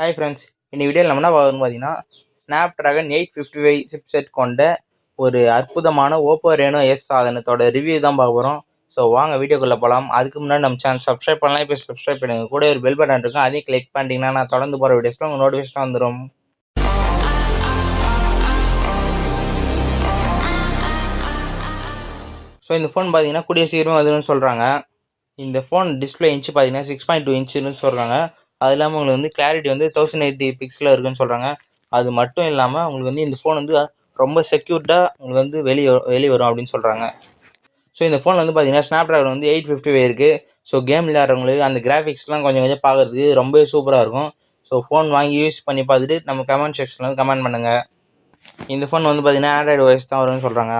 Hi friends, இந்த வீடியோவில் நம்ம என்ன பார்க்கணும்னு பார்த்தீங்கன்னா Snapdragon 855 chipset கொண்ட ஒரு அற்புதமான Oppo Reno S சாதனத்தோட ரிவ்யூ தான் பார்க்க போகிறோம். ஸோ வாங்க வீடியோக்குள்ளே போகலாம். அதுக்கு முன்னாடி நம்ம சேனல் சப்ஸ்கிரைப் பண்ணலாம். இப்போ சப்ஸ்கிரைப் பண்ணுங்க. கூட ஒரு பெல் பட்டன் இருக்கும், அதையும் கிளிக் பண்ணிட்டீங்கன்னா நான் தொடர்ந்து போகிற வீடியோஸில் உங்கள் நோட்டிஃபிகேஷன் வந்துடும். ஸோ இந்த ஃபோன் பார்த்தீங்கன்னா கூடிய சீக்கிரம் வருதுன்னு சொல்கிறாங்க. இந்த ஃபோன் டிஸ்பிளே இன்ச்சு பார்த்தீங்கன்னா 6.2 இன்ச்சுன்னு சொல்கிறாங்க. அது இல்லாமல் உங்களுக்கு வந்து கிளாரிட்டி வந்து 1080 பிக்சலில் இருக்குன்னு சொல்கிறாங்க. அது மட்டும் இல்லாமல் உங்களுக்கு வந்து இந்த ஃபோன் வந்து ரொம்ப செக்யூர்டாக உங்களுக்கு வந்து வெளியே வரும் அப்படின்னு சொல்கிறாங்க. ஸோ இந்த ஃபோன் வந்து பார்த்தீங்கன்னா ஸ்னாப்ட்ராகன் வந்து 855 இருக்குது. ஸோ கேம் விளையாடுறவங்களுக்கு அந்த கிராஃபிக்ஸ்லாம் கொஞ்சம் பார்க்குறதுக்கு ரொம்பவே சூப்பராக இருக்கும். ஸோ ஃபோன் வாங்கி யூஸ் பண்ணி பார்த்துட்டு நம்ம கமெண்ட் செக்ஷனில் வந்து கமெண்ட் பண்ணுங்கள். இந்த ஃபோன் வந்து பார்த்தீங்கன்னா ஆண்ட்ராய்டு OS தான் வரும்னு சொல்கிறாங்க.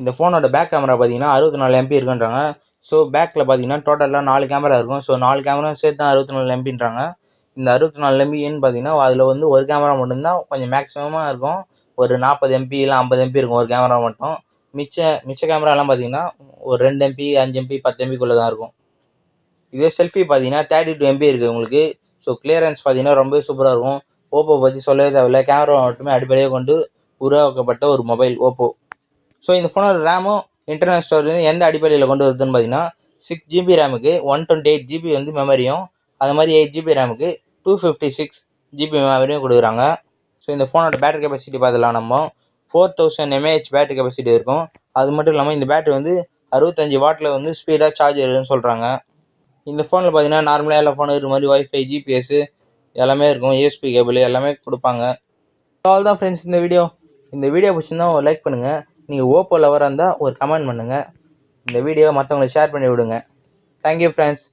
இந்த ஃபோனோட பேக் கேமரா பார்த்தீங்கன்னா 64 MP இருக்குன்றாங்க. ஸோ பேக்கில் பார்த்தீங்கன்னா டோட்டலாக 4 கேமரா இருக்கும். ஸோ 4 கேமரா சேர்த்து தான் 64 MPன்றாங்க. இந்த 64 MPன்னு பார்த்தீங்கன்னா அதில் வந்து ஒரு கேமரா மட்டும்தான் கொஞ்சம் மேக்ஸிமமாக இருக்கும். ஒரு 40 MP இல்லை 50 MP இருக்கும் ஒரு கேமரா மட்டும். மிச்ச கேமராலாம் பார்த்தீங்கன்னா ஒரு 2 MP 5 MP 10 MPக்குள்ளே தான் இருக்கும். இதே செல்ஃபி பார்த்தீங்கன்னா 32 MP இருக்குது உங்களுக்கு. ஸோ கிளியரன்ஸ் பார்த்தீங்கன்னா ரொம்ப சூப்பராக இருக்கும். ஓப்போ பற்றி சொல்லவே தேவையில்லை. கேமரா மட்டுமே அடிப்படையாக கொண்டு உருவாக்கப்பட்ட ஒரு மொபைல் ஓப்போ. ஸோ இந்த ஃபோனோட ரேமும் இன்டர்னல் ஸ்டோரேஜ் எந்த அடிப்படையில் கொண்டு வருதுன்னு பார்த்தீங்கன்னா 6GB ரேமுக்கு 128GB வந்து மெமரியும், அது மாதிரி 8GB ரேமுக்கு 256GB மெமரியும் கொடுக்குறாங்க. ஸோ இந்த ஃபோனோட பேட்டரி கெப்பாசிட்டி பார்த்துலாம் நம்ம 4000 mAh பேட்டரி கெப்பாசிட்டி இருக்கும். அது மட்டும் இல்லாமல் இந்த பேட்டரி வந்து 65 வாட்டில் வந்து ஸ்பீடாக சார்ஜ் ஏறுதுன்னு சொல்கிறாங்க. இந்த ஃபோனில் பார்த்தீங்கன்னா நார்மலாக எல்லா ஃபோனும் இருக்கிற மாதிரி வைஃபை GPS எல்லாமே இருக்கும். USB கேபிள் எல்லாமே கொடுப்பாங்க. அவ்வளோதான் ஃப்ரெண்ட்ஸ் இந்த வீடியோ பிடிச்சிருந்தா ஒரு லைக் பண்ணுங்கள். நீங்கள் ஓப்போ லவராக இருந்தால் ஒரு கமெண்ட் பண்ணுங்கள். இந்த வீடியோவை மற்றவங்களுக்கு ஷேர் பண்ணி விடுங்க. Thank you friends.